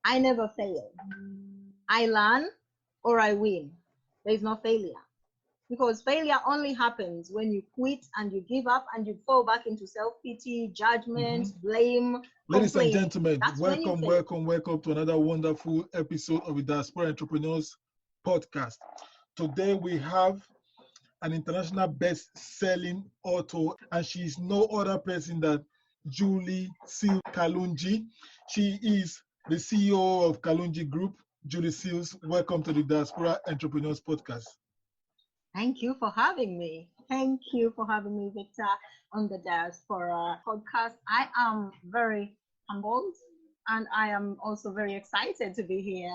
I never fail. I learn or I win. There's no failure. Because failure only happens when you quit and you give up and you fall back into self-pity, judgment, blame, Ladies and complaining. gentlemen, That's when you welcome to another wonderful episode of the Diaspora Entrepreneurs Podcast. Today we have an international best-selling author, and she is no other person than Syl Kalungi. She is the CEO of Kalungi Group. Julie Syls, welcome to the Diaspora Entrepreneurs Podcast. Thank you for having me. Thank you for having me, Victor, on the Diaspora Podcast. I am very humbled and I am also very excited to be here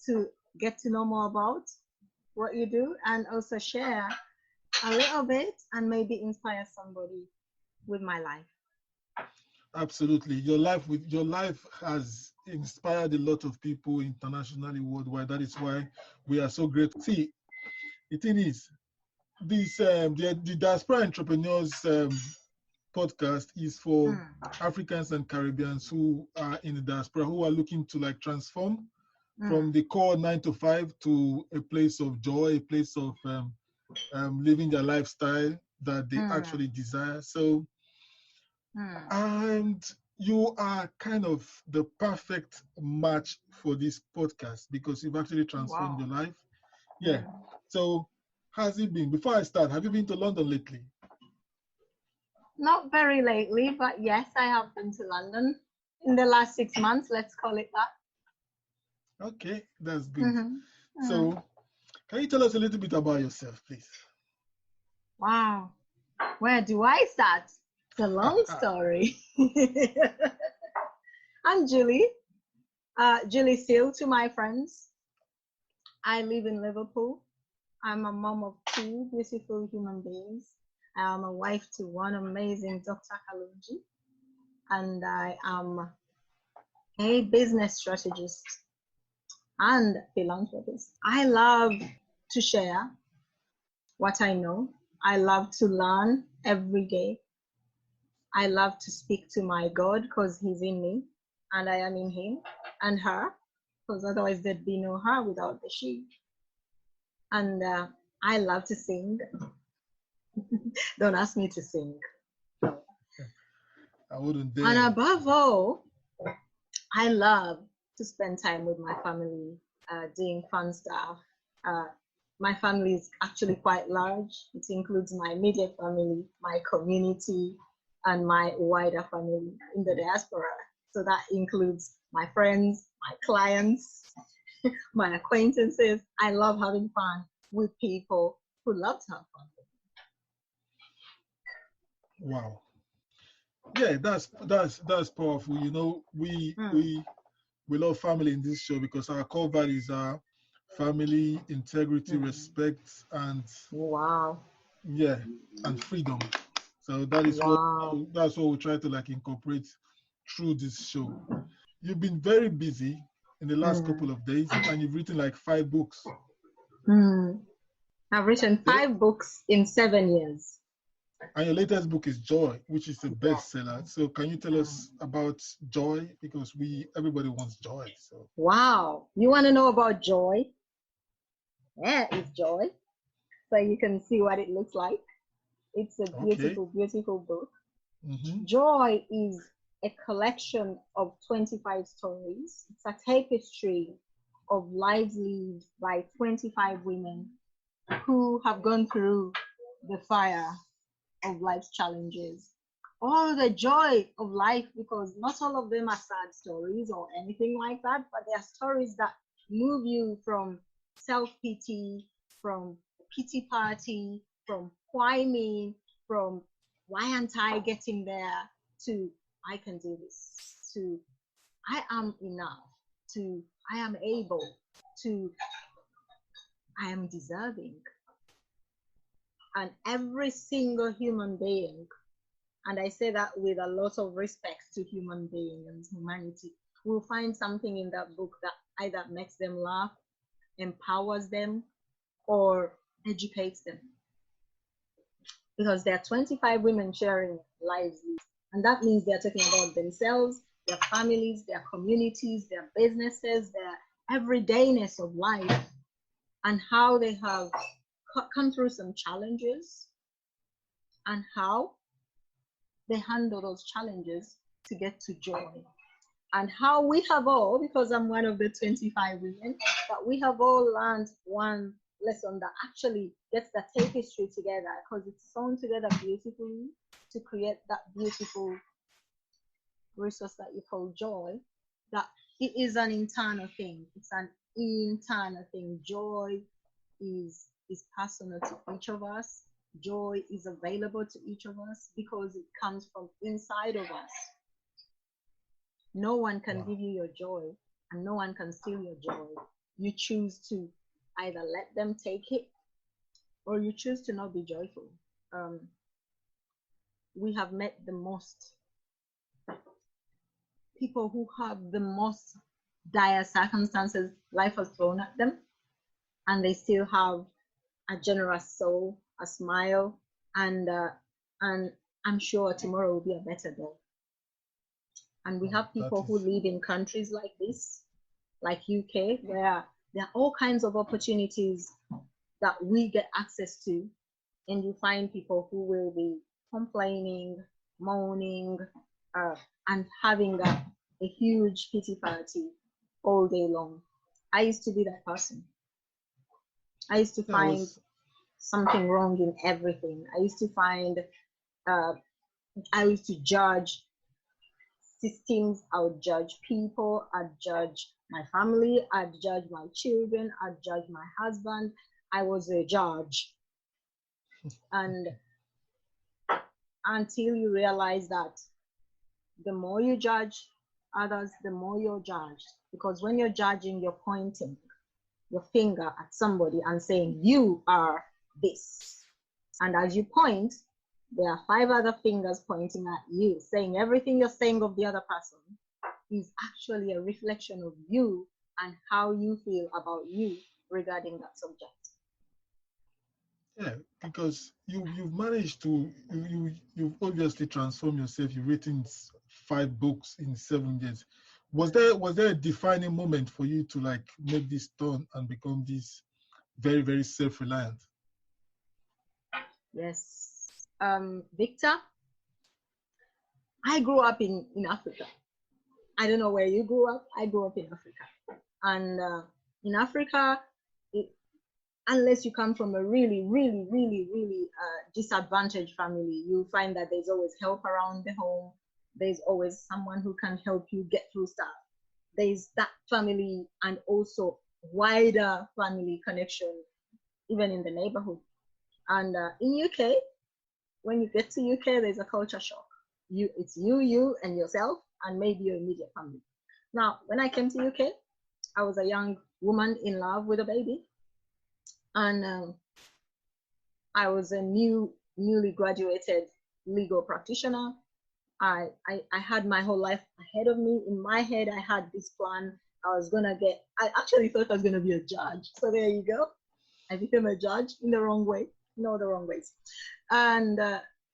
to get to know more about what you do and also share a little bit and maybe inspire somebody with my life. Absolutely. Your life has inspired a lot of people internationally, worldwide. That is why we are so grateful. See, the thing is, this the Diaspora Entrepreneurs podcast is for Africans and Caribbeans who are in the diaspora, who are looking to transform from the core 9 to 5 to a place of joy, a place of living their lifestyle that they actually desire. So, and you are kind of the perfect match for this podcast because you've actually transformed your life. Yeah. So, how's it been? Before I start, have you been to London lately? Not very lately, but yes, I have been to London in the last 6 months, let's call it that. Okay, that's good. So, can you tell us a little bit about yourself, please? Wow. Where do I start? It's a long story. I'm Julie. Julie Syl to my friends. I live in Liverpool. I'm a mom of 2 beautiful human beings. I am a wife to one amazing Dr. Kalungi. And I am a business strategist and philanthropist. I love to share what I know. I love to learn every day. I love to speak to my God because he's in me and I am in him, and her, because otherwise there'd be no her without the she. And I love to sing. Don't ask me to sing. I wouldn't dare. And above all, I love to spend time with my family, doing fun stuff. My family is actually quite large. It includes my immediate family, my community, and my wider family in the diaspora. So that includes my friends, my clients, my acquaintances. I love having fun with people who love to have fun. Wow. Yeah, that's powerful. You know, we love family in this show because our core values are family, integrity, respect, and and freedom. So that is that's what we try to incorporate through this show. You've been very busy in the last couple of days, and you've written 5 books. I've written 5 books in 7 years. And your latest book is Joy, which is a bestseller. So can you tell us about Joy? Because everybody wants joy. So. Wow. You want to know about Joy? Yeah, it's Joy. So you can see what it looks like. It's a beautiful, beautiful book. Joy is a collection of 25 stories. It's a tapestry of lives lived by 25 women who have gone through the fire of life's challenges, all the joy of life, because not all of them are sad stories or anything like that, but they are stories that move you from self-pity, from pity party, from why me, from why aren't I getting there, to I can do this, to I am enough, to I am able, to I am deserving. And every single human being, and I say that with a lot of respect to human being and humanity, will find something in that book that either makes them laugh, empowers them, or educates them. Because there are 25 women sharing lives, and that means they're talking about themselves, their families, their communities, their businesses, their everydayness of life, and how they have come through some challenges and how they handle those challenges to get to joy. And how we have all, because I'm one of the 25 women, that we have all learned one lesson that actually gets the tapestry together, because it's sewn together beautifully to create that beautiful resource that you call joy, that it is an internal thing. It's an internal thing. Joy is personal to each of us. Joy is available to each of us because it comes from inside of us. No one can give you your joy, and no one can steal your joy. You choose to either let them take it, or you choose to not be joyful. We have met the most people who have the most dire circumstances life has thrown at them, and they still have a generous soul, a smile, and I'm sure tomorrow will be a better day. And we have people who live in countries like this, like UK, where there are all kinds of opportunities that we get access to, and you find people who will be complaining, moaning, and having a huge pity party all day long. I used to be that person. I used to find something wrong in everything. I used to find, I used to judge systems. I would judge people. I'd judge my family. I'd judge my children. I'd judge my husband. I was a judge. And until you realize that the more you judge others, the more you're judged. Because when you're judging, you're pointing your finger at somebody and saying, you are this. And as you point, there are 5 other fingers pointing at you, saying everything you're saying of the other person is actually a reflection of you and how you feel about you regarding that subject. Yeah, because you've managed to, you've obviously transformed yourself. You've written 5 books in 7 years. Was there a defining moment for you to like make this turn and become this very, very self-reliant? Yes. Victor, I grew up in Africa. I don't know where you grew up. I grew up in Africa. And in Africa, unless you come from a really, really, really, really disadvantaged family, you find that there's always help around the home. There's always someone who can help you get through stuff. There's that family and also wider family connection, even in the neighborhood. And in UK, when you get to UK, there's a culture shock. It's you and yourself, and maybe your immediate family. Now, when I came to UK, I was a young woman in love with a baby. And I was a newly graduated legal practitioner. I had my whole life ahead of me. In my head, I had this plan. I actually thought I was going to be a judge. So there you go. I became a judge in the wrong way. No, the wrong ways. And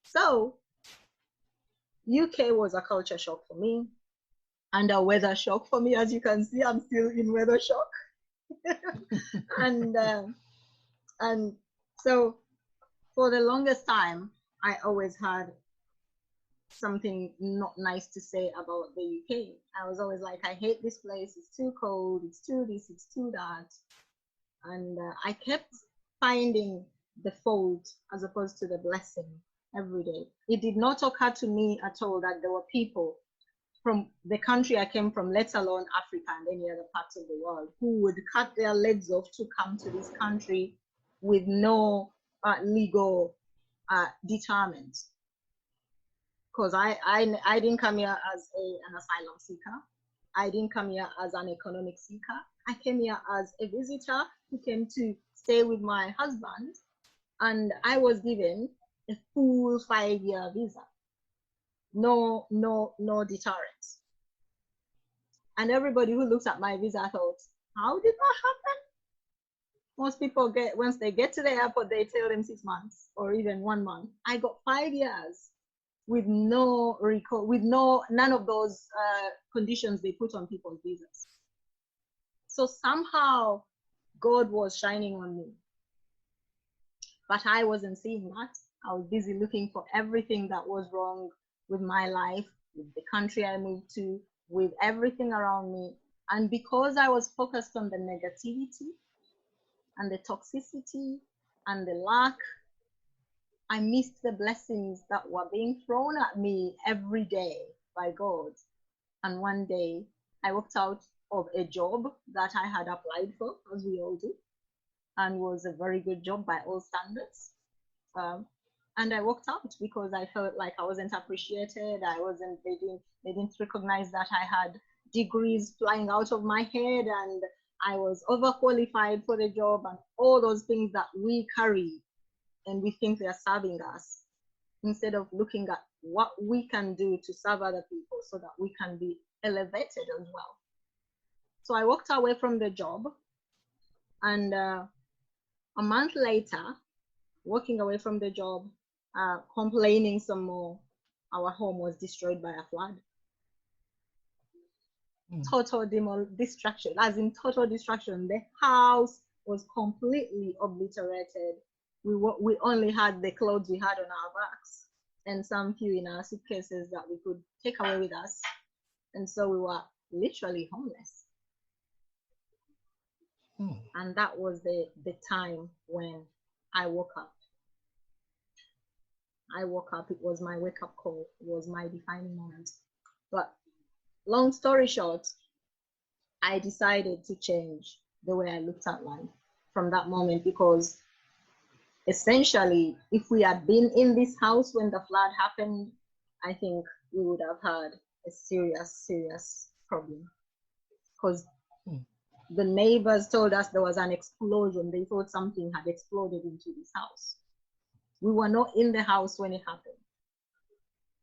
so UK was a culture shock for me and a weather shock for me. As you can see, I'm still in weather shock. And so for the longest time, I always had something not nice to say about the UK. I was always like, I hate this place. It's too cold. It's too this. It's too that. And I kept finding the fault as opposed to the blessing every day. It did not occur to me at all that there were people from the country I came from, let alone Africa and any other parts of the world, who would cut their legs off to come to this country with no legal deterrent. Because I didn't come here as an asylum seeker. I didn't come here as an economic seeker. I came here as a visitor who came to stay with my husband, and I was given a full 5-year visa. No deterrent. And everybody who looks at my visa thought, how did that happen? Most people once they get to the airport, they tell them 6 months or even 1 month. I got 5 years. with no recall, with none of those conditions they put on people's visas. So somehow God was shining on me, but I wasn't seeing that. I was busy looking for everything that was wrong with my life, with the country I moved to, with everything around me. And because I was focused on the negativity and the toxicity and the lack, I missed the blessings that were being thrown at me every day by God. And one day I walked out of a job that I had applied for, as we all do, and was a very good job by all standards. And I walked out because I felt like I wasn't appreciated. They didn't recognize that I had degrees flying out of my head and I was overqualified for the job and all those things that we carry and we think they are serving us, instead of looking at what we can do to serve other people so that we can be elevated as well. So I walked away from the job, and a month later, walking away from the job, complaining some more, our home was destroyed by a flood. Total destruction, as in total destruction. The house was completely obliterated. We only had the clothes we had on our backs and some few in our suitcases that we could take away with us. And so we were literally homeless. And that was the time when I woke up. It was my wake-up call. It was my defining moment. But long story short, I decided to change the way I looked at life from that moment, because essentially, if we had been in this house when the flood happened, I think we would have had a serious problem. Because the neighbors told us there was an explosion. They thought something had exploded into this house. We were not in the house when it happened.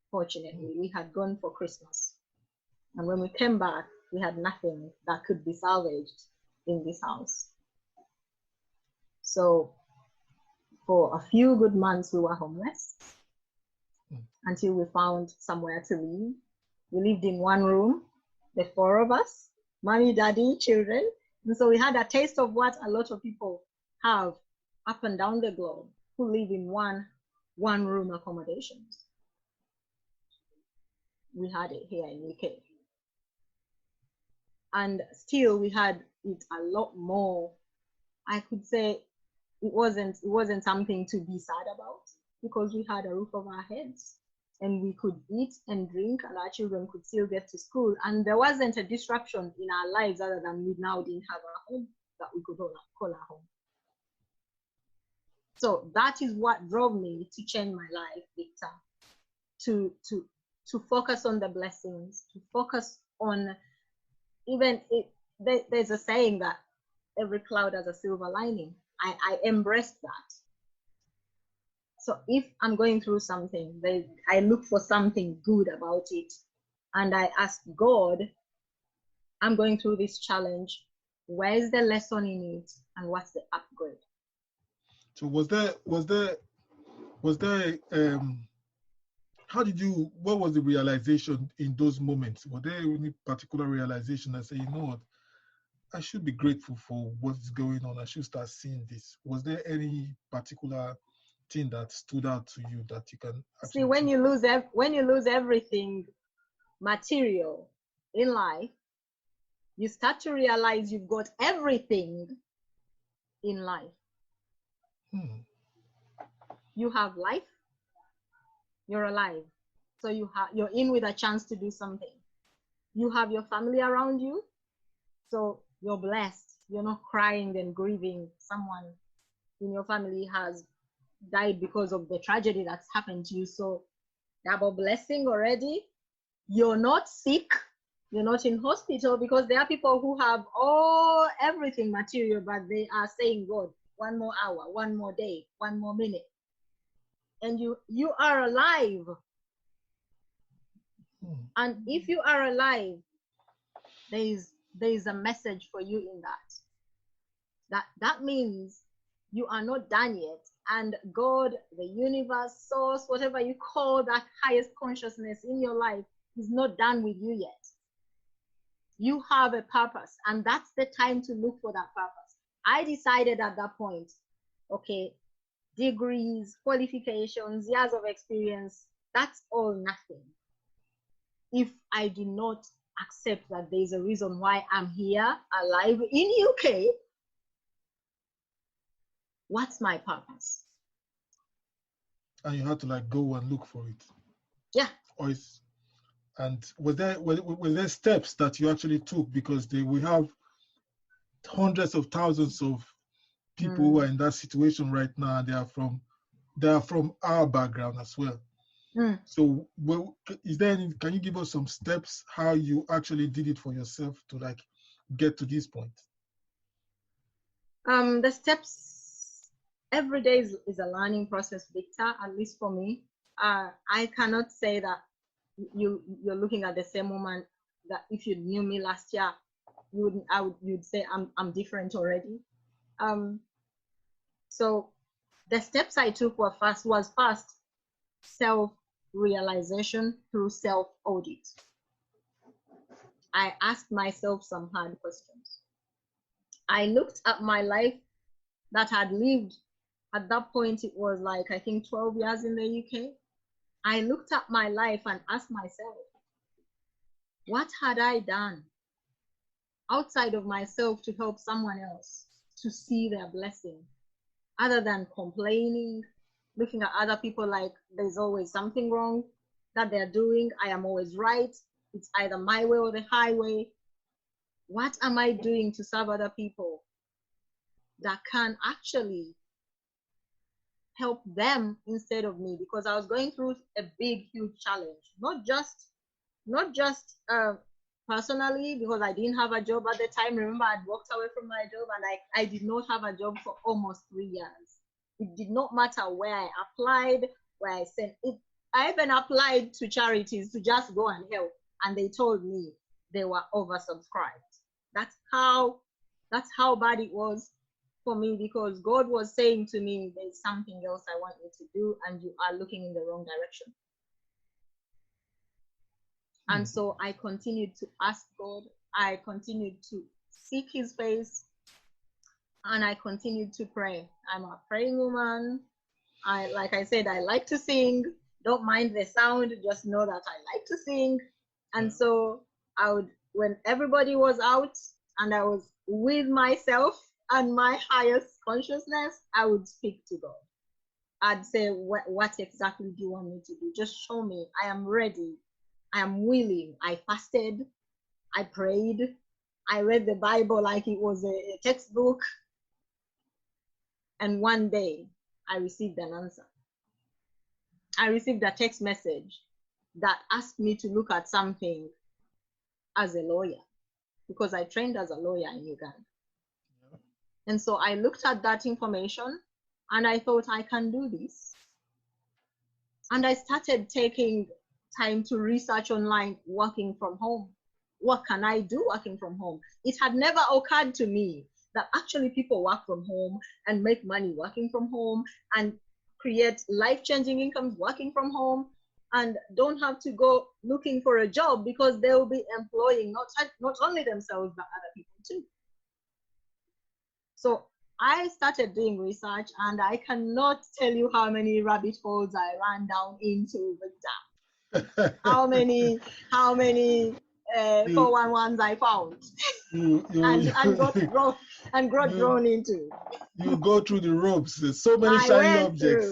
Fortunately, we had gone for Christmas. And when we came back, we had nothing that could be salvaged in this house. So for a few good months, we were homeless until we found somewhere to live. We lived in one room, the four of us, mommy, daddy, children. And so we had a taste of what a lot of people have up and down the globe who live in one room accommodations. We had it here in UK. And still we had it a lot more. I could say it wasn't something to be sad about, because we had a roof over our heads and we could eat and drink and our children could still get to school. And there wasn't a disruption in our lives other than we now didn't have a home that we could call our home. So that is what drove me to change my life, Victor, to focus on the blessings, to focus on there's a saying that every cloud has a silver lining. I embraced that. So if I'm going through something, I look for something good about it. And I ask God, I'm going through this challenge. Where is the lesson in it? And what's the upgrade? So what was the realization in those moments? Were there any particular realization that say, you know what, I should be grateful for what's going on. I should start seeing this. Was there any particular thing that stood out to you that you can see? When you lose everything material in life, you start to realize you've got everything in life. You have life. You're alive. So you're in with a chance to do something. You have your family around you. So you're blessed. You're not crying and grieving someone in your family has died because of the tragedy that's happened to you. So double blessing already. You're not sick. You're not in hospital, because there are people who have everything material, but they are saying, God, one more hour, one more day, one more minute. And you are alive. And if you are alive, there is a message for you in that. That means you are not done yet, and God, the universe, source, whatever you call that highest consciousness in your life, is not done with you yet. You have a purpose, and that's the time to look for that purpose. I decided at that point, okay, degrees, qualifications, years of experience, that's all nothing if I do not accept that there's a reason why I'm here, alive in UK. What's my purpose? And you had to like go and look for it. Yeah. And were there steps that you actually took? Because we have hundreds of thousands of people who are in that situation right now. They are from our background as well. So can you give us some steps how you actually did it for yourself to like get to this point? The steps, every day is a learning process, Victor, at least for me. I cannot say that you're looking at the same woman that if you knew me last year, you'd say I'm different already. So the steps I took was first self-realization through self-audit. I asked myself some hard questions. I looked at my life that I'd lived. At that point, it was like, I think 12 years in the UK. I looked at my life and asked myself, what had I done outside of myself to help someone else to see their blessing, other than complaining, looking at other people like there's always something wrong that they're doing. I am always right. It's either my way or the highway. What am I doing to serve other people that can actually help them instead of me? Because I was going through a big, huge challenge, not just personally, because I didn't have a job at the time. Remember, I'd walked away from my job, and I did not have a job for almost 3 years. It did not matter where I applied, where I sent it. I even applied to charities to just go and help, and they told me they were oversubscribed. That's how bad it was for me, because God was saying to me, there's something else I want you to do, and you are looking in the wrong direction. And so I continued to ask God. I continued to seek his face, and I continued to pray. I'm a praying woman. Like I said, I like to sing. Don't mind the sound, just know that I like to sing. And so I would, when everybody was out and I was with myself and my highest consciousness, I would speak to God. I'd say, what exactly do you want me to do? Just show me. I am ready. I am willing. I fasted. I prayed. I read the Bible like it was a textbook. And one day I received an answer. I received a text message that asked me to look at something as a lawyer, because I trained as a lawyer in Uganda. And so I looked at that information and I thought, I can do this. And I started taking time to research online, working from home. What can I do working from home? It had never occurred to me that actually people work from home and make money working from home and create life-changing incomes working from home, and don't have to go looking for a job, because they will be employing not only themselves but other people too. So I started doing research, and I cannot tell you how many rabbit holes I ran down into, Victor. how many 411s I found and got thrown into. You go through the ropes. There's so many shiny objects.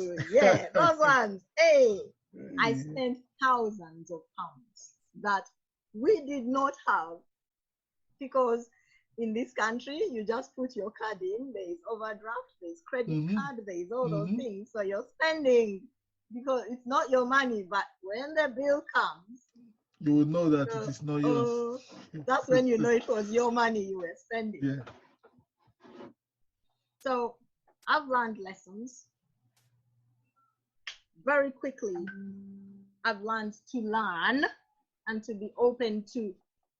Those ones. Hey, I spent thousands of pounds that we did not have, because in this country, you just put your card in, there is overdraft, there's credit card, there is all those things. So you're spending because it's not your money, but when the bill comes, you will know that it is not yours. That's when you know it was your money you were spending. Yeah. So I've learned lessons very quickly. I've learned to learn and to be open to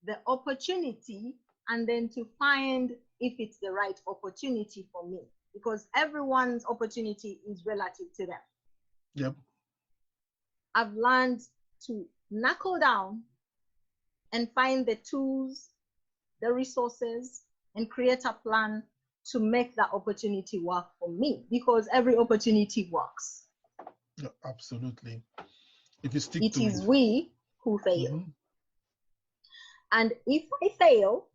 the opportunity, and then to find if it's the right opportunity for me. because everyone's opportunity is relative to them. Yep. I've learned to knuckle down and find the tools, the resources, and create a plan to make that opportunity work for me, because every opportunity works. Yeah, absolutely. If you stick it to is it. we who fail. And if I fail,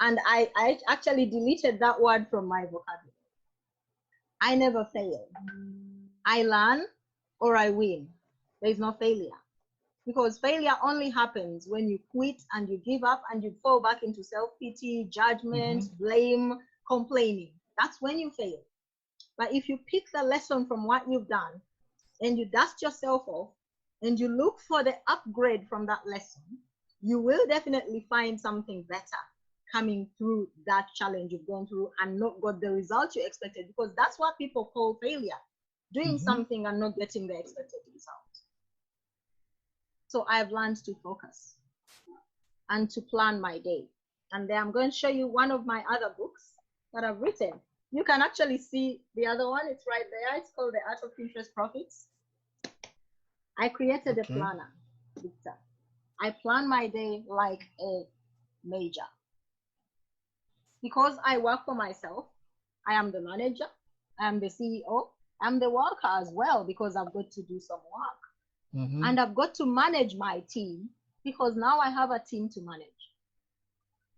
and I actually deleted that word from my vocabulary, I never fail. I learn or I win. There is no failure. Because failure only happens when you quit and you give up and you fall back into self-pity, judgment, blame, complaining. That's when you fail. But if you pick the lesson from what you've done and you dust yourself off and you look for the upgrade from that lesson, you will definitely find something better coming through that challenge you've gone through and not got the result you expected, because that's what people call failure, doing something and not getting the expected result. So I've learned to focus and to plan my day. And then I'm going to show you one of my other books that I've written. You can actually see the other one. It's right there. It's called The Art of Interest Profits. I created a planner, Victor. I plan my day like a major. Because I work for myself, I am the manager, I am the CEO, I'm the worker as well, because I've got to do some work. And I've got to manage my team, because now I have a team to manage.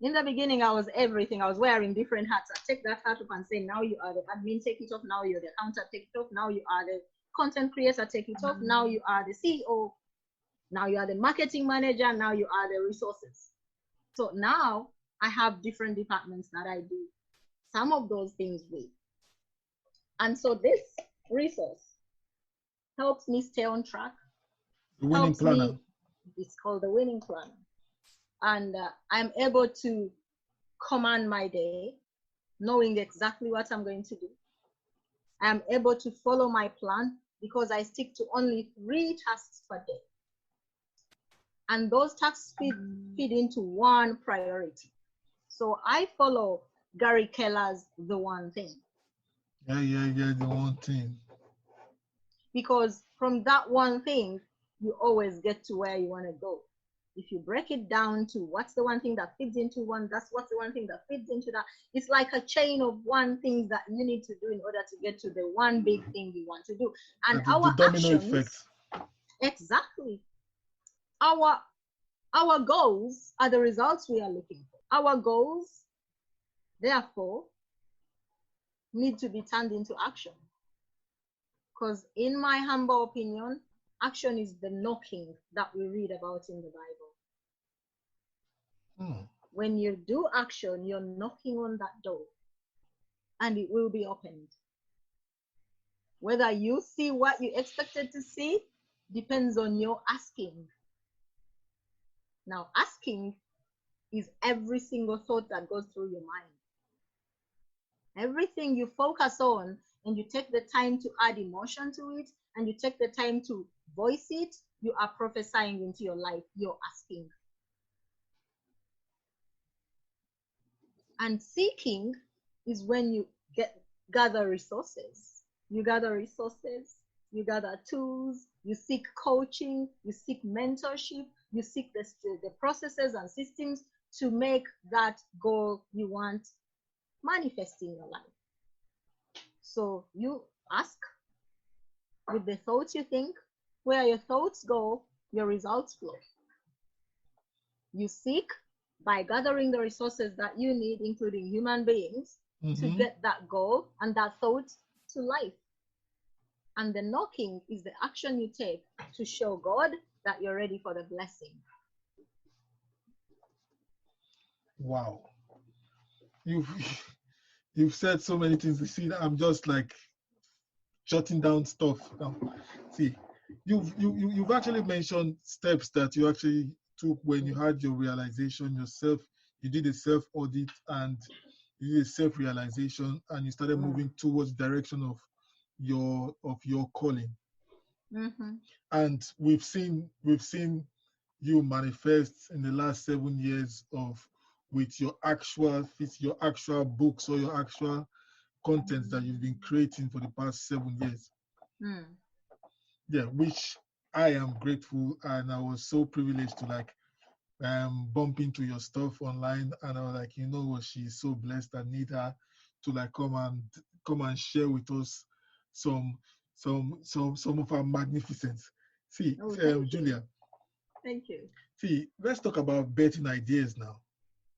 In the beginning, I was everything. I was wearing different hats. I take that hat off and say, now you are the admin, take it off. Now you're the accountant, take it off. Now you are the content creator, take it off. Now you are the CEO. Now you are the marketing manager. Now you are the resources. So now I have different departments that I do some of those things with. And so this resource helps me stay on track. The winning planner. It's called the winning planner. And I'm able to command my day, knowing exactly what I'm going to do. I'm able to follow my plan because I stick to only 3 tasks per day. And those tasks feed into one priority. So I follow Gary Keller's The One Thing. Yeah, the one thing. Because from that one thing, you always get to where you want to go. If you break it down to what's the one thing that feeds into one, that's what's the one thing that feeds into that. It's like a chain of one thing that you need to do in order to get to the one big thing you want to do. And our domino actions, effect. Exactly. Our goals are the results we are looking for. Our goals, therefore, need to be turned into action. Because in my humble opinion, action is the knocking that we read about in the Bible. When you do action, you're knocking on that door and it will be opened. Whether you see what you expected to see depends on your asking. Now, asking is every single thought that goes through your mind. Everything you focus on and you take the time to add emotion to it and you take the time to voice it, you are prophesying into your life. You're asking. And seeking is when you gather resources. You gather resources, you gather tools, you seek coaching, you seek mentorship, you seek the processes and systems to make that goal you want manifest in your life. So you ask with the thoughts you think. Where your thoughts go, your results flow. You seek by gathering the resources that you need, including human beings, to get that goal and that thought to life. And the knocking is the action you take to show God that you're ready for the blessing. Wow. You've said so many things. You see, I'm just like jotting down stuff now. See, you've actually mentioned steps that you actually took when you had your realization yourself. You did a self-audit and you did a self-realization, and you started moving towards the direction of your calling. And we've seen you manifest in the last 7 years with your actual books or your actual content that you've been creating for the past 7 years. Yeah, which I am grateful, and I was so privileged to like bump into your stuff online, and I was like, you know what, she's so blessed. I need her to like come and share with us some of our magnificence. See, Julia. Thank you. See, let's talk about betting ideas now.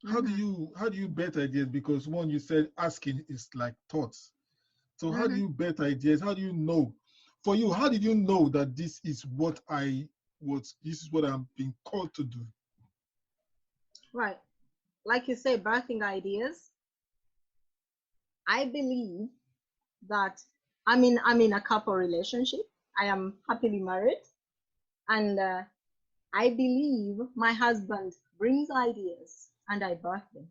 How do you bet ideas? Because one, you said asking is like thoughts. So how do you bet ideas? How do you know? For you, how did you know that this is what I'm being called to do? Right. Like you say, birthing ideas. I believe that I'm in a couple relationship. I am happily married, and I believe my husband brings ideas and I birth them.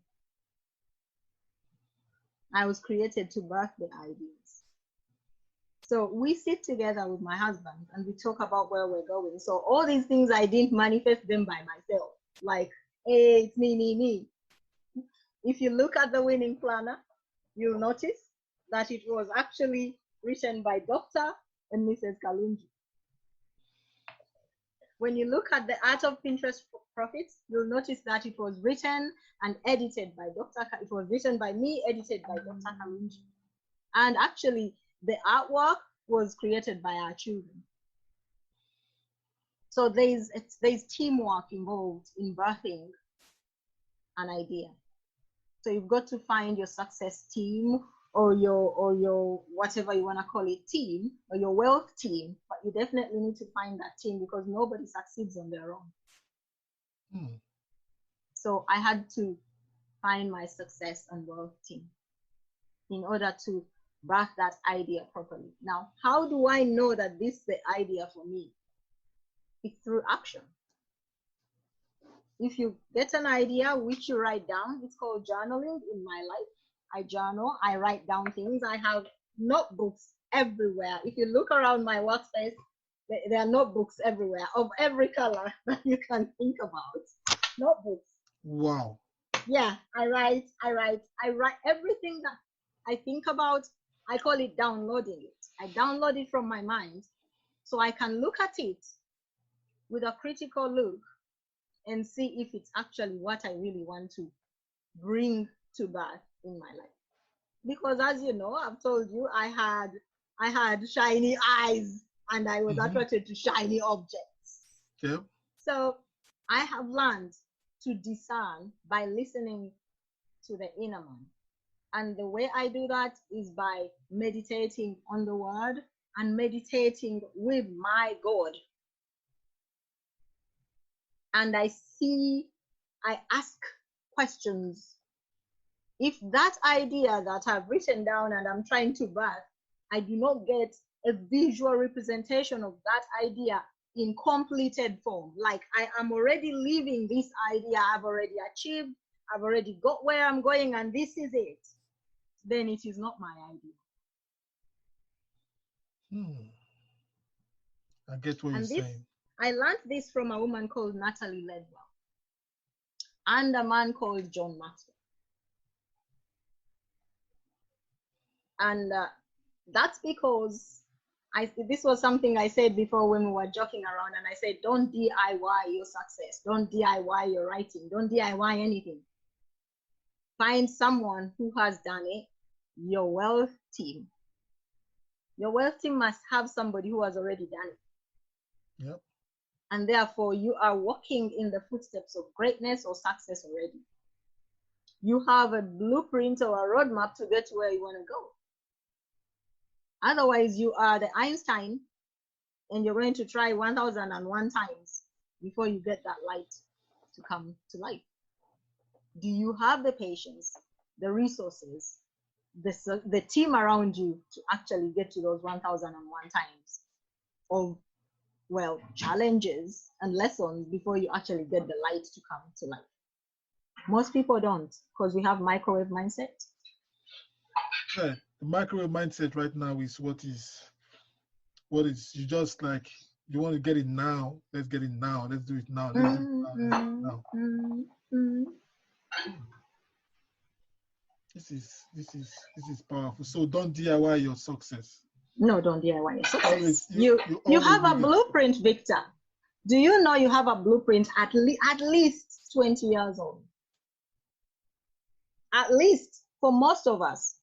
I was created to birth the ideas. So we sit together with my husband and we talk about where we're going. So all these things, I didn't manifest them by myself. Like, hey, it's me. If you look at the winning planner, you'll notice that it was actually written by Dr. and Mrs. Kalungi. When you look at the Art of Pinterest Profits, you'll notice that it was written and edited by it was written by me, edited by Dr. Kalungi. And actually, the artwork was created by our children. So there's teamwork involved in birthing an idea. So you've got to find your success team or your whatever you want to call it team, or your wealth team, but you definitely need to find that team because nobody succeeds on their own. So I had to find my success and wealth team in order to birth that idea properly. Now, how do I know that this is the idea for me? It's through action. If you get an idea which you write down, it's called journaling in my life. I journal, I write down things. I have notebooks everywhere. If you look around my workspace, there are notebooks everywhere of every color that you can think about. Notebooks. Wow. Yeah, I write everything that I think about. I call it downloading it. I download it from my mind so I can look at it with a critical look and see if it's actually what I really want to bring to birth in my life. Because as you know, I've told you, I had shiny eyes and I was attracted to shiny objects. Yep. So I have learned to discern by listening to the inner man. And the way I do that is by meditating on the word and meditating with my God. And I ask questions. If that idea that I've written down and I'm trying to birth, I do not get a visual representation of that idea in completed form, like I am already living this idea, I've already achieved, I've already got where I'm going, and this is it, then it is not my idea. I get what you're saying. I learned this from a woman called Natalie Ledwell and a man called John Maxwell. And that's because this was something I said before when we were joking around, and I said, don't DIY your success. Don't DIY your writing. Don't DIY anything. Find someone who has done it. Your wealth team. Your wealth team must have somebody who has already done it. Yep. And therefore, you are walking in the footsteps of greatness or success already. You have a blueprint or a roadmap to get to where you want to go. Otherwise, you are the Einstein, and you're going to try 1001 times before you get that light to come to life. Do you have the patience, the resources, the team around you to actually get to those 1001 times of, well, challenges and lessons before you actually get the light to come to life? Most people don't, because we have microwave mindset. Yeah, the microwave mindset right now is what is you just like, you want to get it now, let's get it now, let's do it now, let's do it now. This is powerful. So don't DIY your success. No, don't DIY your success. Always, you have a blueprint, Victor. Do you know you have a blueprint at least 20 years old? At least for most of us.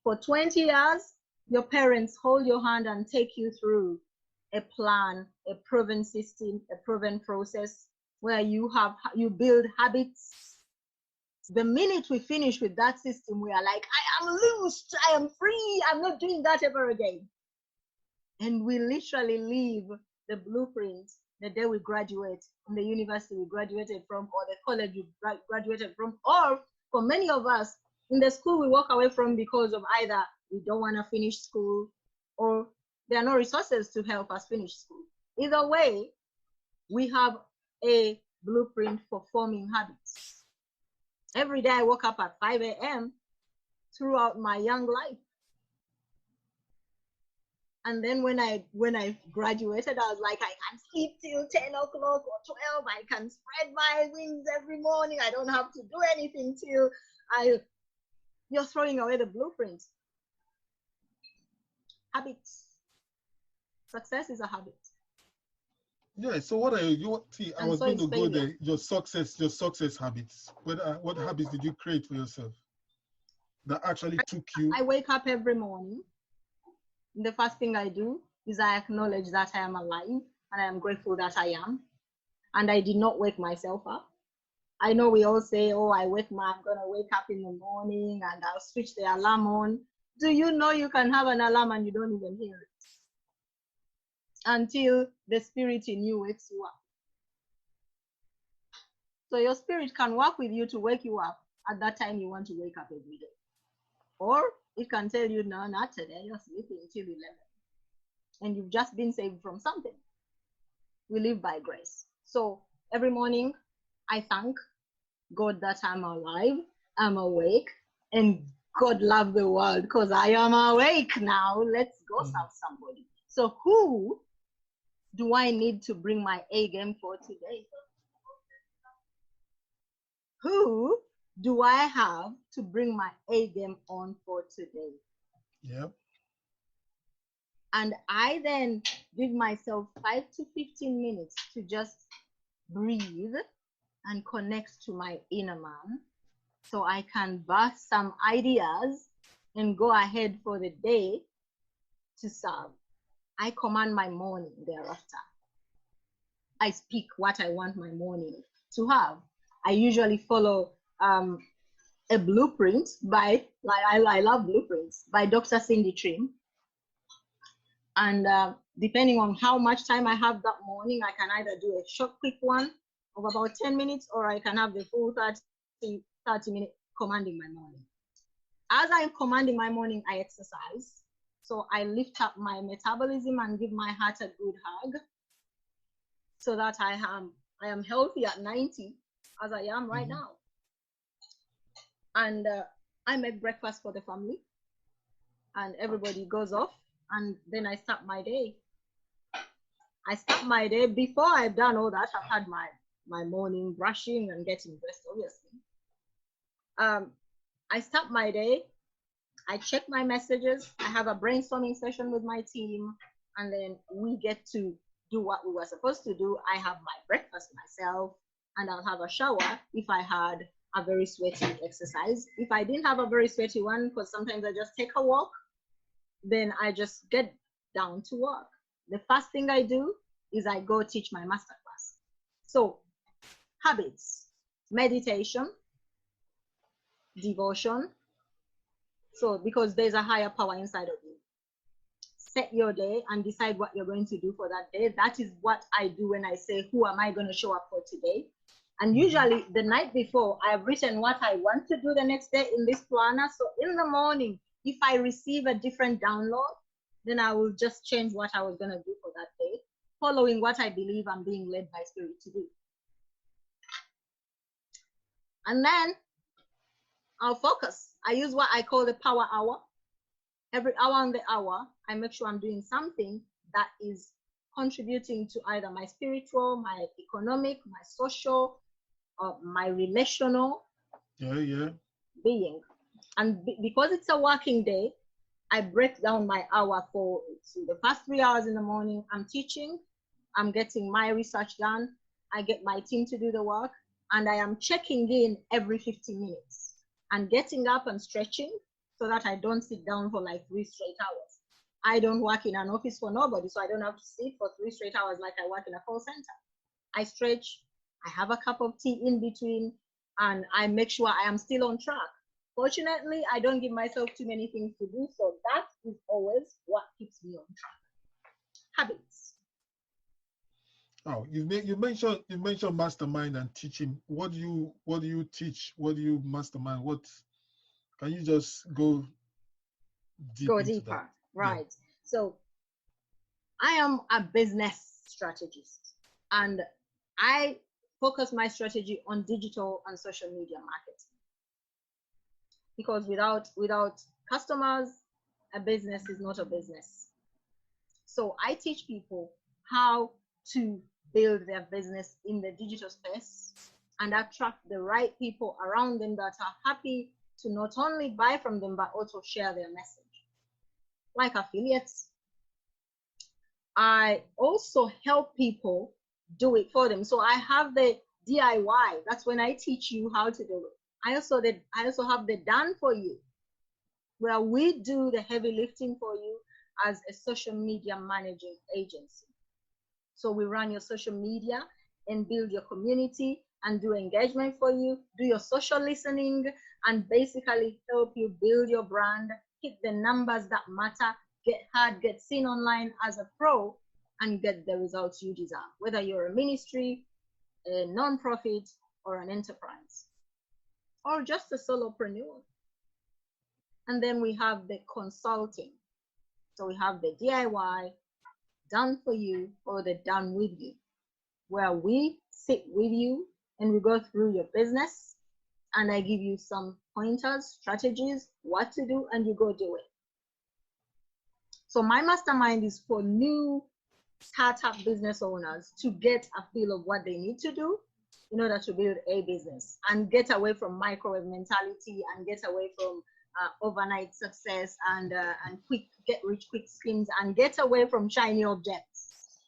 For 20 years, your parents hold your hand and take you through a plan, a proven system, a proven process where you build habits. The minute we finish with that system, we are like, I am loosed, I am free, I'm not doing that ever again. And we literally leave the blueprint the day we graduate from the university we graduated from, or the college we graduated from, or for many of us, in the school we walk away from because of either we don't want to finish school or there are no resources to help us finish school. Either way, we have a blueprint for forming habits. Every day I woke up at 5 a.m. throughout my young life. And then when I graduated, I was like, I can sleep till 10 o'clock or 12. I can spread my wings every morning. I don't have to do anything till you're throwing away the blueprint. Habits. Success is a habit. Yeah. So what are you? I was going to go there. Your success habits. What habits did you create for yourself that actually took you? I wake up every morning. The first thing I do is I acknowledge that I am alive and I am grateful that I am. And I did not wake myself up. I know we all say, oh, I'm going to wake up in the morning and I'll switch the alarm on. Do you know you can have an alarm and you don't even hear it? Until the spirit in you wakes you up. So your spirit can work with you to wake you up at that time you want to wake up every day. Or it can tell you, no, not today, you're sleeping till 11. And you've just been saved from something. We live by grace. So every morning, I thank God that I'm alive, I'm awake, and God love the world because I am awake now. Let's go serve somebody. So who do I need to bring my A game for today? Who do I have to bring my A game on for today? Yep. And I then give myself 5 to 15 minutes to just breathe and connect to my inner man so I can burst some ideas and go ahead for the day to serve. I command my morning thereafter. I speak what I want my morning to have. I usually follow a blueprint by, I love blueprints, by Dr. Cindy Trim. And depending on how much time I have that morning, I can either do a short, quick one of about 10 minutes, or I can have the full 30 minute commanding my morning. As I'm commanding my morning, I exercise. So I lift up my metabolism and give my heart a good hug so that I am healthy at 90 as I am right now. And I make breakfast for the family and everybody goes off, and then I start my day. I start my day before I've done all that. I've had my morning brushing and getting dressed, obviously. I start my day. I check my messages. I have a brainstorming session with my team, and then we get to do what we were supposed to do. I have my breakfast myself, and I'll have a shower if I had a very sweaty exercise. If I didn't have a very sweaty one, because sometimes I just take a walk, then I just get down to work. The first thing I do is I go teach my masterclass. So habits, meditation, devotion. So because there's a higher power inside of you. Set your day and decide what you're going to do for that day. That is what I do when I say, who am I going to show up for today? And usually the night before, I've written what I want to do the next day in this planner. So in the morning, if I receive a different download, then I will just change what I was going to do for that day, following what I believe I'm being led by Spirit to do. And then I'll focus. I use what I call the power hour. Every hour on the hour, I make sure I'm doing something that is contributing to either my spiritual, my economic, my social, or my relational being. And because it's a working day, I break down my hour for the first 3 hours in the morning. I'm teaching, I'm getting my research done, I get my team to do the work, and I am checking in every 15 minutes and getting up and stretching so that I don't sit down for like 3 straight hours. I don't work in an office for nobody, so I don't have to sit for 3 straight hours like I work in a call center. I stretch, I have a cup of tea in between, and I make sure I am still on track. Fortunately, I don't give myself too many things to do, so that is always what keeps me on track. Habits. Oh, you mentioned mastermind and teaching. What do you teach? What do you mastermind? What can you just go deeper? That? Right. Yeah. So I am a business strategist, and I focus my strategy on digital and social media marketing. Because without customers, a business is not a business. So I teach people how to build their business in the digital space and attract the right people around them that are happy to not only buy from them, but also share their message. Like affiliates. I also help people do it for them. So I have the DIY. That's when I teach you how to do it. I also have the done for you, where we do the heavy lifting for you as a social media managing agency. So we run your social media and build your community and do engagement for you, do your social listening, and basically help you build your brand, hit the numbers that matter, get heard, get seen online as a pro, and get the results you deserve, whether you're a ministry, a non-profit, or an enterprise, or just a solopreneur. And then we have the consulting. So we have the DIY, done for you, or the done with you, where we sit with you and we go through your business and I give you some pointers, strategies, what to do, and you go do it. So my mastermind is for new startup business owners to get a feel of what they need to do in order to build a business and get away from microwave mentality and get away from overnight success and quick get rich quick schemes and get away from shiny objects.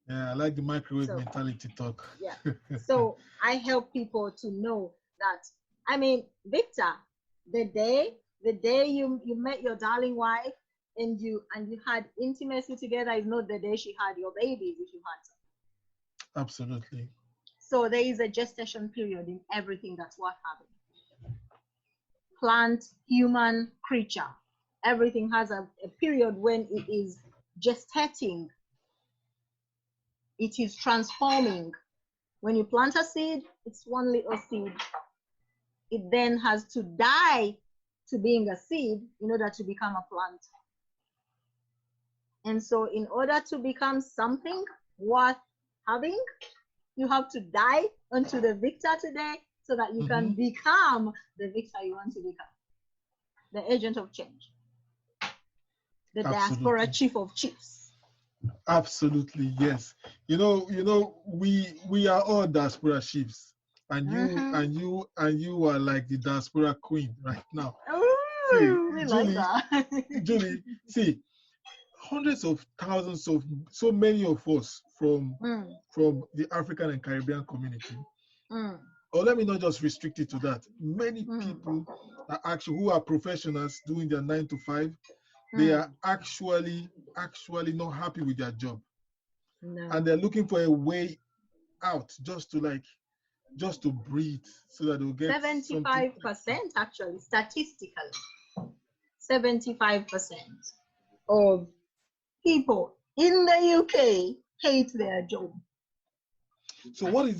Yeah, I like the microwave mentality talk. Yeah. So I help people to know that, I mean, Victor, the day you met your darling wife and you had intimacy together is not the day she had your babies, if you had some. Absolutely. So there is a gestation period in everything that's worth having. Plant, human, creature. Everything has a period when it is gestating. It is transforming. When you plant a seed, it's one little seed. It then has to die to being a seed in order to become a plant. And so in order to become something worth having, you have to die unto the Victor today so that you can become the Victor you want to become. The agent of change. The diaspora chief of chiefs. Absolutely, yes. You know, we are all diaspora chiefs. And you are like the diaspora queen right now. Ooh, we like that. Julie, see, hundreds of thousands of so many of us from the African and Caribbean community. Or let me not just restrict it to that. Many people are actually who are professionals doing their 9 to 5. They are actually not happy with their job. No. And they're looking for a way out just to breathe so that they'll get 75% actually, statistically. 75% of people in the UK hate their job. So what are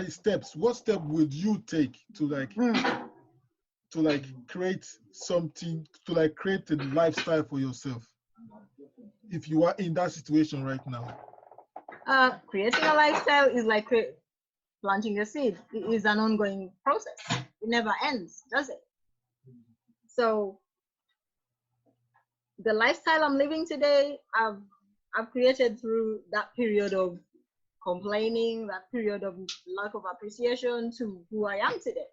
the steps? What step would you take to create something, to create a lifestyle for yourself if you are in that situation right now? Creating a lifestyle is like planting a seed. It is an ongoing process. It never ends, does it? So the lifestyle I'm living today, I've created through that period of complaining, that period of lack of appreciation to who I am today.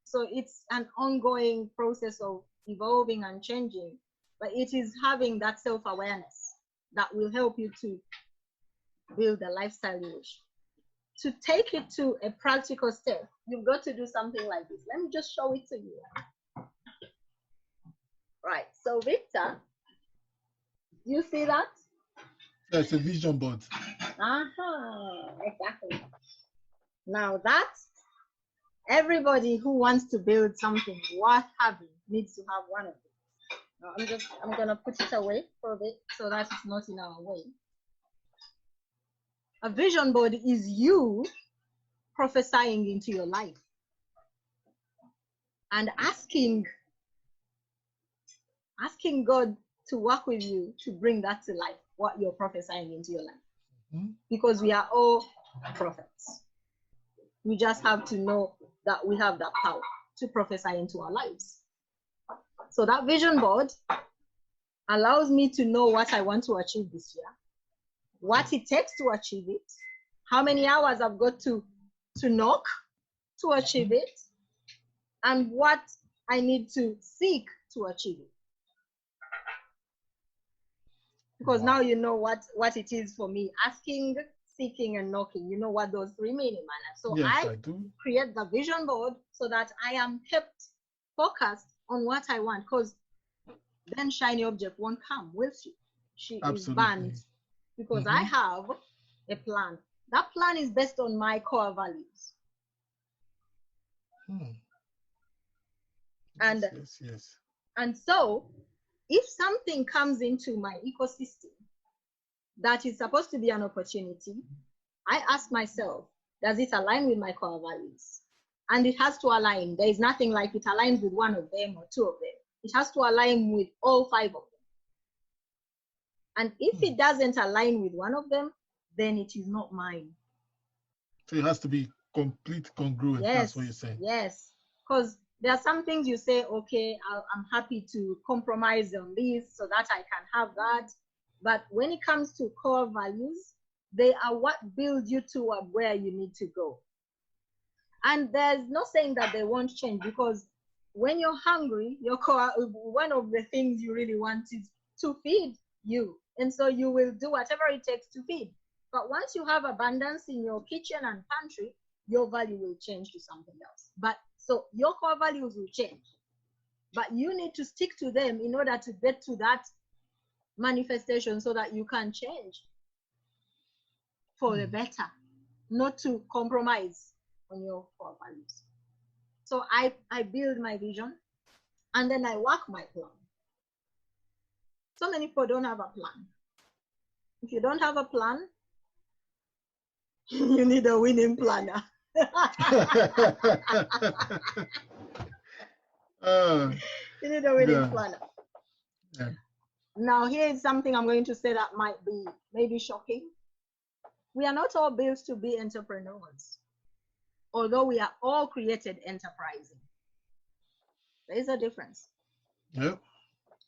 So it's an ongoing process of evolving and changing, but it is having that self-awareness that will help you to build the lifestyle you wish. To take it to a practical step, you've got to do something like this. Let me just show it to you. Right, so Victor, you see that? That's a vision board. Exactly. Now that everybody who wants to build something worth having needs to have one of them. Now I'm gonna put it away for a bit so that it's not in our way. A vision board is you prophesying into your life and asking God to work with you to bring that to life, what you're prophesying into your life. Mm-hmm. Because we are all prophets. We just have to know that we have that power to prophesy into our lives. So that vision board allows me to know what I want to achieve this year, what it takes to achieve it, how many hours I've got to knock to achieve it, and what I need to seek to achieve it. Because now you know what it is for me. Asking, seeking, and knocking. You know what those three mean in my life. So yes, I create the vision board so that I am kept focused on what I want. Because then shiny object won't come, will she? She is banned. Because I have a plan. That plan is based on my core values. And yes. And so, if something comes into my ecosystem that is supposed to be an opportunity, I ask myself, does it align with my core values? And it has to align. There is nothing like it aligns with one of them or two of them. It has to align with all five of them. And if it doesn't align with one of them, then it is not mine. So it has to be complete congruent. Yes, that's what you're saying. Yes, because there are some things you say, okay, I'm happy to compromise on this so that I can have that. But when it comes to core values, they are what build you toward where you need to go. And there's no saying that they won't change, because when you're hungry, your core, one of the things you really want is to feed you. And so you will do whatever it takes to feed. But once you have abundance in your kitchen and pantry, your value will change to something else. But so your core values will change, but you need to stick to them in order to get to that manifestation so that you can change for the better, not to compromise on your core values. So I build my vision and then I work my plan. So many people don't have a plan. If you don't have a plan, you need a winning planner. You need a winning planner. Yeah. Now, here is something I'm going to say that might be maybe shocking. We are not all built to be entrepreneurs, although we are all created enterprising. There is a difference. Yep.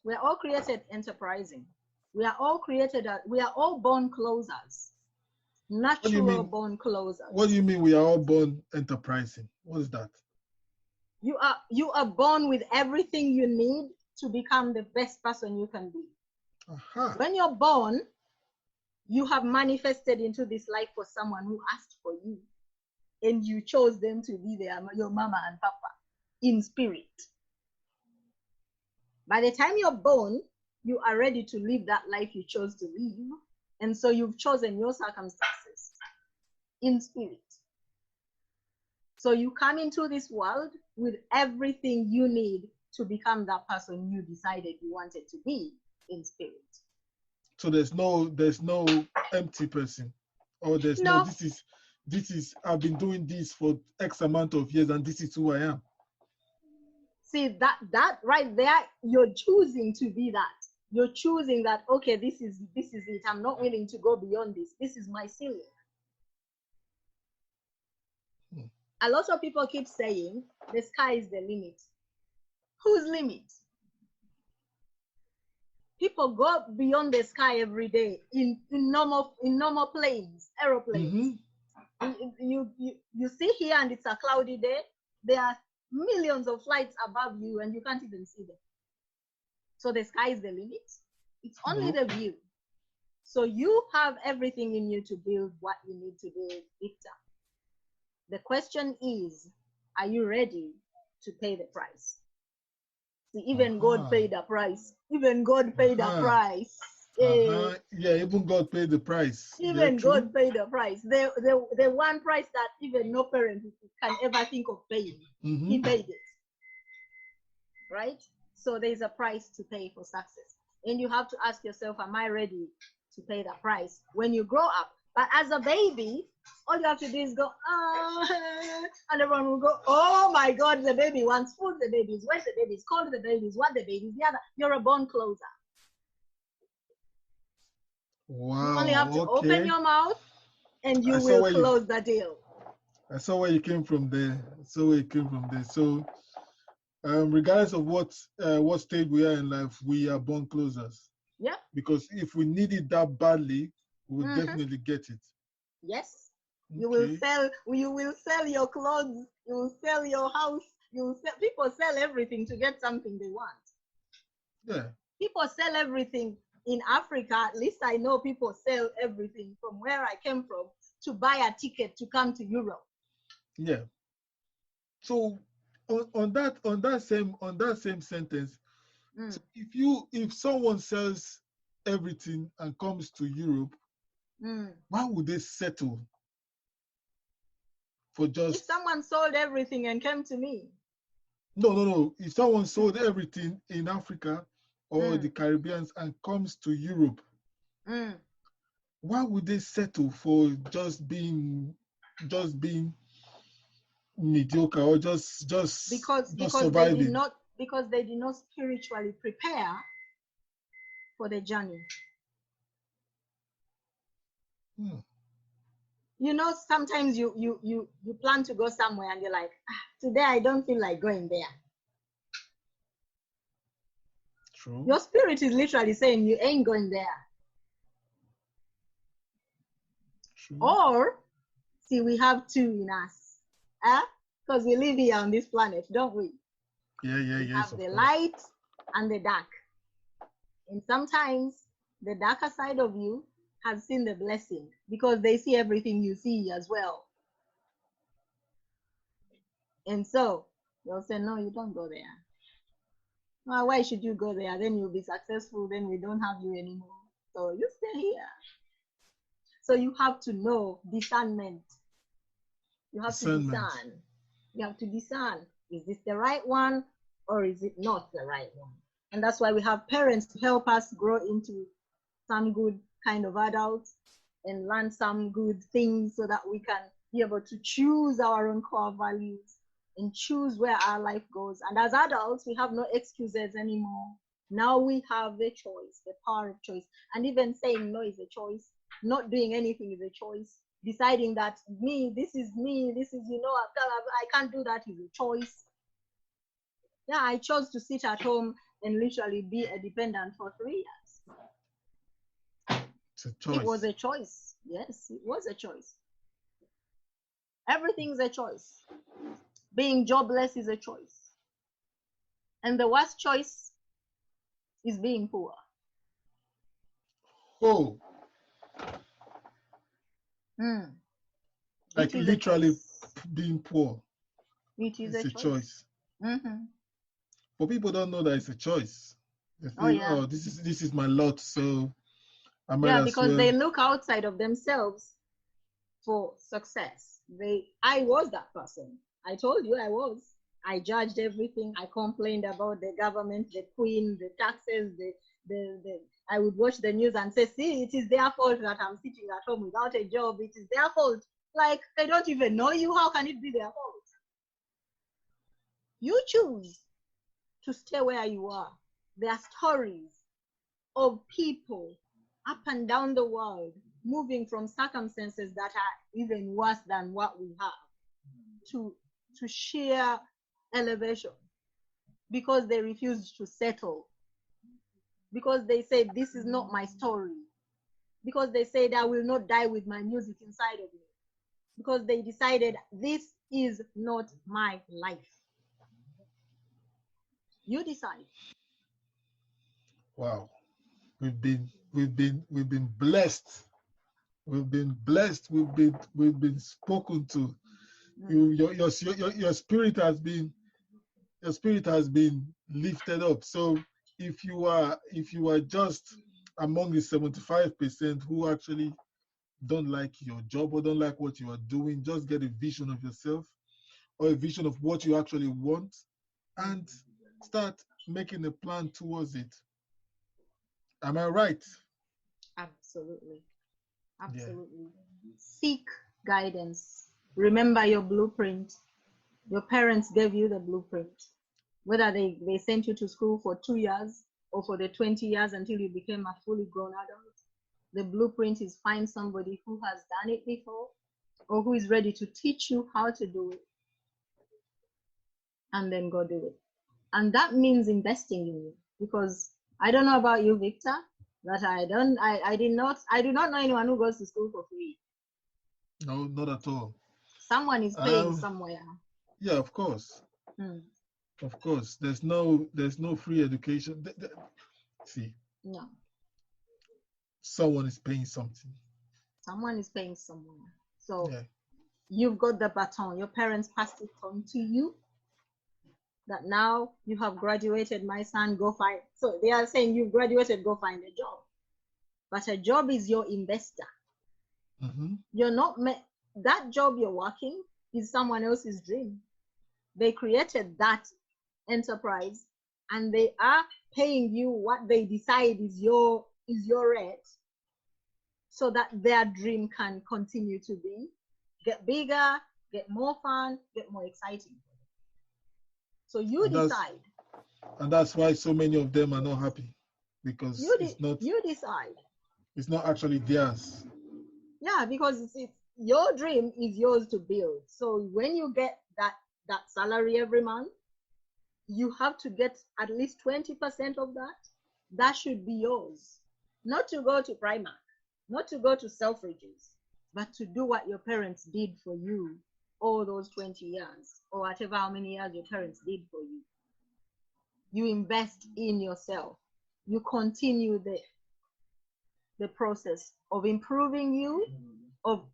We are all created enterprising. We are all born closers. Natural born closers. What do you mean we are all born enterprising? What is that? You are born with everything you need to become the best person you can be. When you're born, you have manifested into this life for someone who asked for you, and you chose them to be your mama and papa in spirit. By the time you're born, you are ready to live that life you chose to live. And so you've chosen your circumstances in spirit. So you come into this world with everything you need to become that person you decided you wanted to be in spirit. So there's no empty person, or there's no this is I've been doing this for X amount of years and this is who I am. See, that right there, you're choosing to be that. You're choosing that, okay, this is it. I'm not willing to go beyond this. This is my ceiling. A lot of people keep saying the sky is the limit. Whose limit? People go beyond the sky every day in normal planes, aeroplanes. You see here and it's a cloudy day. There are millions of flights above you and you can't even see them. So the sky is the limit. It's only the view. So you have everything in you to build what you need to build, Victor. The question is, are you ready to pay the price? See, even God paid a price. Even God paid a price. Yeah, even God paid the price. Even God paid the price. The one price that even no parent can ever think of paying. He paid it. Right? So there's a price to pay for success. And you have to ask yourself, am I ready to pay that price when you grow up? But as a baby, all you have to do is go, and everyone will go, oh my God, the baby wants food, the baby is wet, the baby is cold, the baby is what, the baby is the other. You're a bone closer. Wow. You only have to open your mouth and you will close the deal. I saw where you came from there. So, regardless of what stage we are in life, we are bone closers. Yeah. Because if we need it that badly, we will definitely get it. Yes. Okay. You will sell your clothes, you will sell your house, people sell everything to get something they want. Yeah. People sell everything in Africa. At least I know people sell everything from where I came from to buy a ticket to come to Europe. Yeah. So on that same sentence, so if someone sells everything and comes to Europe, why would they settle for just? If someone sold everything and came to me. No. If someone sold everything in Africa or the Caribbean and comes to Europe, why would they settle for just being mediocre or just surviving? Because they did not spiritually prepare for the journey. You know, sometimes you plan to go somewhere and you're like, today I don't feel like going there. True. Your spirit is literally saying you ain't going there. True. Or, see, we have two in us. Because we live here on this planet, don't we? Yeah. We have the light and the dark. And sometimes the darker side of you has seen the blessing because they see everything you see as well. And so they'll say, no, you don't go there. Well, why should you go there? Then you'll be successful. Then we don't have you anymore. So you stay here. So you have to know discernment. You have to discern. You have to discern. Is this the right one or is it not the right one? And that's why we have parents to help us grow into some good kind of adults and learn some good things so that we can be able to choose our own core values and choose where our life goes. And as adults, we have no excuses anymore. Now we have the choice, the power of choice. And even saying no is a choice. Not doing anything is a choice. Deciding that this is, I can't do that is a choice. Yeah, I chose to sit at home and literally be a dependent for 3 years. It's a choice. It was a choice. Yes, it was a choice. Everything's a choice. Being jobless is a choice. And the worst choice is being poor. Oh. Like literally being poor. It is a choice. But people don't know that it's a choice. They think, this is my lot, so I might as because well. they look outside of themselves for success. I was that person. I told you I was. I judged everything. I complained about the government, the queen, the taxes, I would watch the news and say, see, it is their fault that I'm sitting at home without a job. It is their fault. Like, they don't even know you. How can it be their fault? You choose to stay where you are. There are stories of people up and down the world moving from circumstances that are even worse than what we have to sheer elevation because they refused to settle. Because they said, this is not my story. Because they said, I will not die with my music inside of me. Because they decided, this is not my life. You decide. Wow. We've been blessed. We've been blessed. We've been spoken to. Your spirit has been lifted up. So if you are just among the 75% who actually don't like your job or don't like what you are doing, just get a vision of yourself or a vision of what you actually want and start making a plan towards it. Am I right? Absolutely. Absolutely. Yeah. Seek guidance. Remember your blueprint. Your parents gave you the blueprint. Whether they sent you to school for 2 years or for the 20 years until you became a fully grown adult, the blueprint is find somebody who has done it before or who is ready to teach you how to do it, and then go do it. And that means investing in you, because I don't know about you, Victor, but I do not know anyone who goes to school for free. No, not at all. Someone is paying somewhere. Yeah, of course. Of course. There's no free education. See. No. Someone is paying something. Someone is paying somewhere. So yeah. You've got the baton. Your parents passed it on to you. That now you have graduated, my son, go find. So they are saying you've graduated, go find a job. But a job is your investor. You're not, that job you're working is someone else's dream. They created that enterprise and they are paying you what they decide is your rate, so that their dream can continue to get bigger, get more fun, get more exciting. So you decide. And that's why so many of them are not happy, because you decide. It's not actually theirs. Yeah, because it's your dream is yours to build. So when you get that salary every month, you have to get at least 20% of that. That should be yours. Not to go to Primark, not to go to Selfridges, but to do what your parents did for you all those 20 years, or whatever how many years your parents did for you. You invest in yourself. You continue the process of improving you, of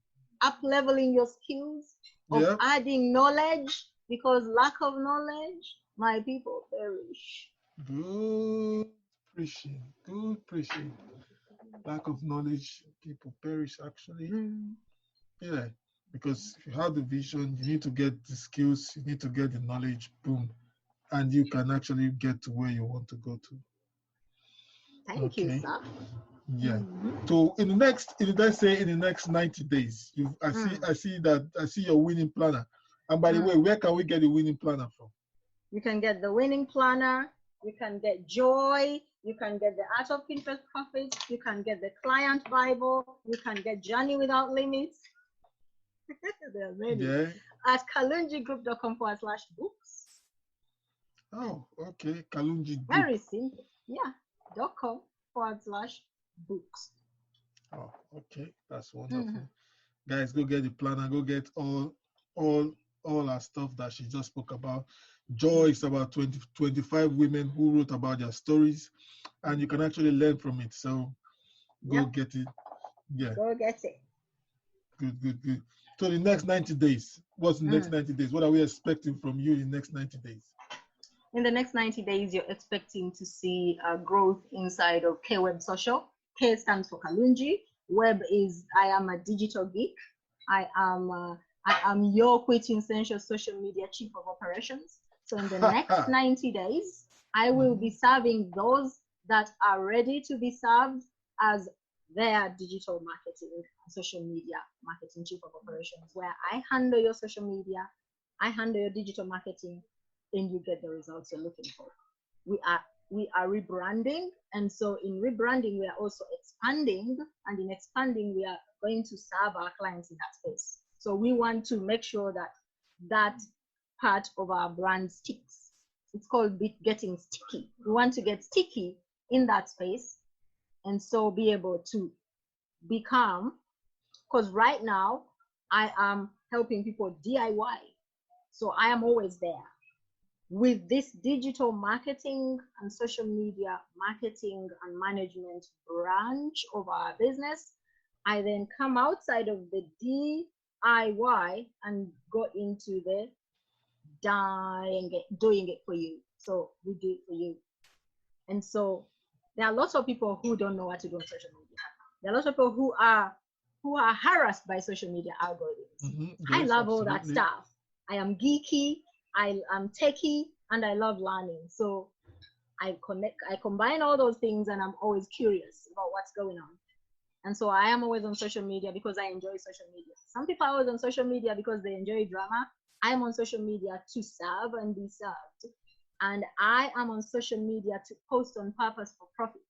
up-leveling your skills, of adding knowledge, because lack of knowledge, my people perish. Good preaching. Lack of knowledge, people perish, actually. Yeah, because if you have the vision, you need to get the skills, you need to get the knowledge, boom, and you can actually get to where you want to go to. Thank you, sir. Yeah. So in the next 90 days, I see your winning planner. And by the way, where can we get the winning planner from? You can get the winning planner, you can get Joy, you can get the Art of Pinterest Profits, you can get the Client Bible, you can get Journey Without Limits. They're ready. Yeah. At kalungigroup.com/books. Oh, okay. Kalungi Group. Very simple. Yeah. .com/books. Oh, okay. That's wonderful. Guys, go get the planner, go get all our stuff that she just spoke about. Joy is about 25 women who wrote about their stories, and you can actually learn from it. So go get it. Yeah. Go get it. Good. So the next 90 days, what's the next 90 days? What are we expecting from you in the next 90 days? In the next 90 days, you're expecting to see growth inside of K-Web Social. K stands for Kalungi. Web is I am a digital geek. I am your quintessential social media chief of operations. So in the next 90 days, I will be serving those that are ready to be served as their digital marketing, social media marketing chief of operations, where I handle your social media, I handle your digital marketing, and you get the results you're looking for. We are rebranding, and so in rebranding, we are also expanding, and in expanding, we are going to serve our clients in that space. So we want to make sure that part of our brand sticks. It's called getting sticky. We want to get sticky in that space, and so be able to become, because right now I am helping people DIY. So I am always there. with this digital marketing and social media marketing and management branch of our business, I then come outside of the DIY and go into the doing it for you. So we do it for you. And so there are lots of people who don't know what to do on social media. There are lots of people who are harassed by social media algorithms. Mm-hmm. Yes, I love absolutely. all that stuff. I am geeky, I'm techie, and I love learning. So I combine all those things, and I'm always curious about what's going on. And so I am always on social media because I enjoy social media. Some people are always on social media because they enjoy drama. I am on social media to serve and be served. And I am on social media to post on purpose for profit.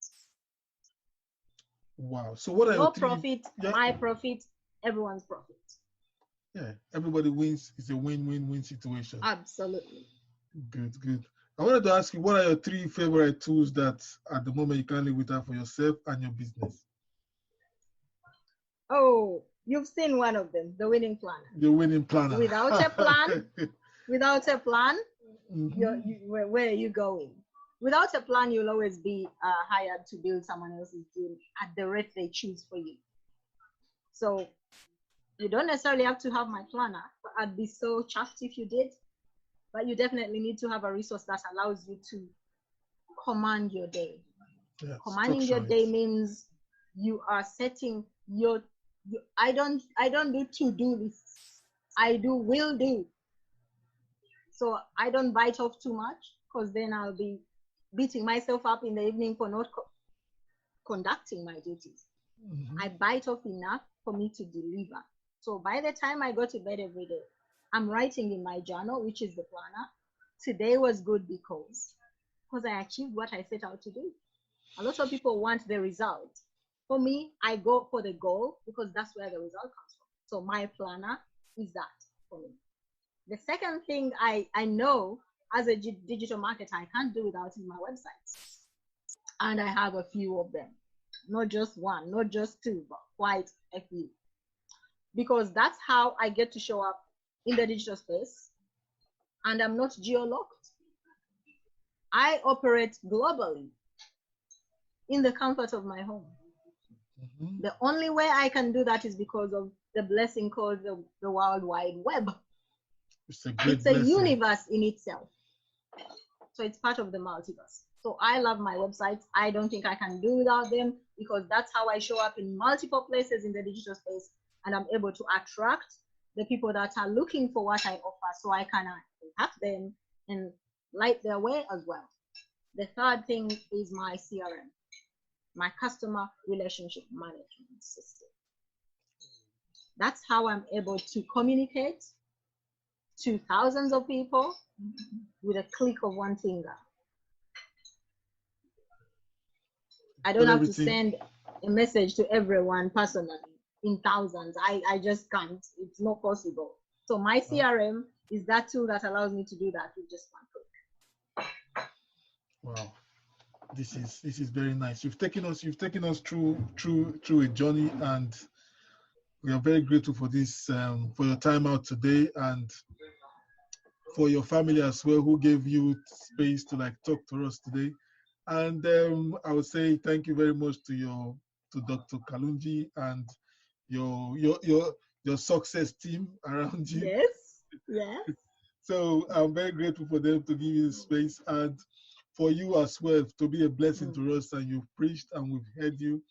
Wow. So what are your your three... profit, my profit, everyone's profit. Yeah, everybody wins. It's a win-win-win situation. Absolutely. Good. I wanted to ask you, what are your 3 favorite tools that at the moment you can't live without for yourself and your business? Oh, you've seen one of them, the winning planner. The winning planner. Without a plan, where are you going? Without a plan, you'll always be hired to build someone else's dream at the rate they choose for you. So you don't necessarily have to have my planner, but I'd be so chuffed if you did. But you definitely need to have a resource that allows you to command your day. Yeah, commanding your day means you are setting I don't do to-do lists. I do will do. So I don't bite off too much, because then I'll be beating myself up in the evening for not conducting my duties. Mm-hmm. I bite off enough for me to deliver. So by the time I go to bed every day, I'm writing in my journal, which is the planner. Today was good because I achieved what I set out to do. A lot of people want the result. For me, I go for the goal because that's where the result comes from. So my planner is that for me. The second thing I know as a digital marketer I can't do without is my websites. And I have a few of them. Not just one, not just two, but quite a few. Because that's how I get to show up in the digital space. And I'm not geo-locked. I operate globally in the comfort of my home. Mm-hmm. The only way I can do that is because of the blessing called the World Wide Web. It's a universe in itself. So it's part of the multiverse. So I love my websites. I don't think I can do without them, because that's how I show up in multiple places in the digital space, and I'm able to attract the people that are looking for what I offer, so I can impact them and light their way as well. The third thing is my CRM, my customer relationship management system. That's how I'm able to communicate to thousands of people with a click of one finger. I don't have to send a message to everyone personally in thousands. I just can't. It's not possible. So my CRM is that tool that allows me to do that with just one click. Wow, this is very nice. You've taken us through a journey, and we are very grateful for this, for your time out today, and for your family as well, who gave you space to talk to us today. And I would say thank you very much to Dr. Kalungi and your success team around you. Yes. So I'm very grateful for them to give you the space, and for you as well to be a blessing to us. And you've preached and we've heard you,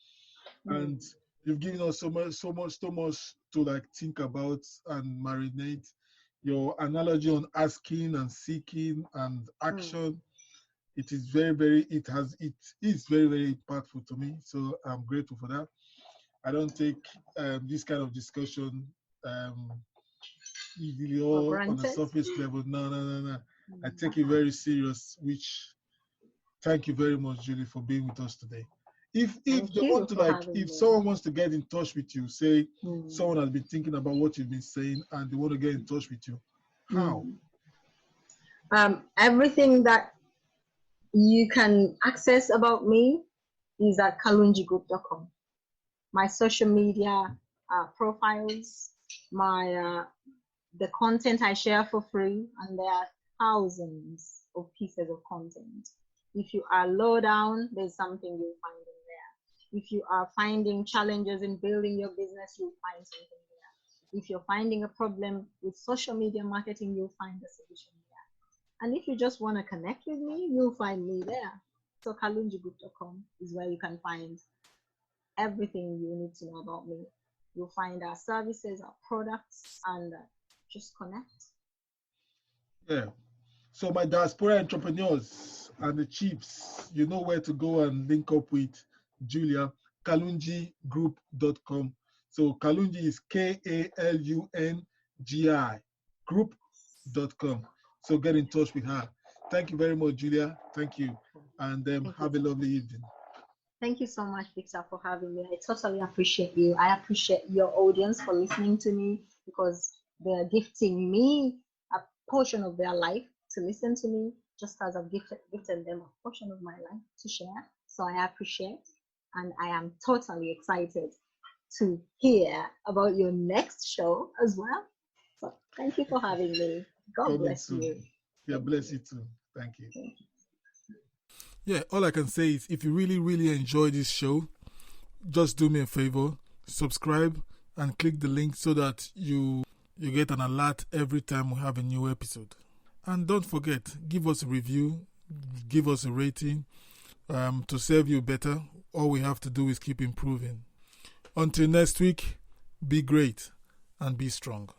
and you've given us so much to think about and marinate. Your analogy on asking and seeking and action, it is very, very impactful to me. So I'm grateful for that. I don't take this kind of discussion easily or on a surface level. No. I take it very serious, which thank you very much, Julie, for being with us today. If someone wants to get in touch with you, say someone has been thinking about what you've been saying and they want to get in touch with you, how? Everything that you can access about me is at kalungigroup.com. My social media profiles, the content I share for free, and there are thousands of pieces of content. If you are low down, there's something you'll find in there. If you are finding challenges in building your business, you'll find something there. If you're finding a problem with social media marketing, you'll find a solution there. And if you just want to connect with me, you'll find me there. So kalungigroup.com is where you can find everything you need to know about me. You'll find our services, our products, and just connect. Yeah. So my diaspora entrepreneurs and the chiefs, you know where to go and link up with Julia, kalungigroup.com. So Kalungi is Kalungi group.com. So get in touch with her. Thank you very much, Julia. Thank you. And have a lovely evening. Thank you so much, Victor, for having me. I totally appreciate you. I appreciate your audience for listening to me, because they're gifting me a portion of their life to listen to me, just as I've gifted them a portion of my life to share. So I appreciate, and I am totally excited to hear about your next show as well. So thank you for having me. God bless you. Yeah, bless you too. Thank you. Thank you. Yeah, all I can say is if you really, really enjoy this show, just do me a favor, subscribe and click the link so that you get an alert every time we have a new episode. And don't forget, give us a review, give us a rating. To serve you better, all we have to do is keep improving. Until next week, be great and be strong.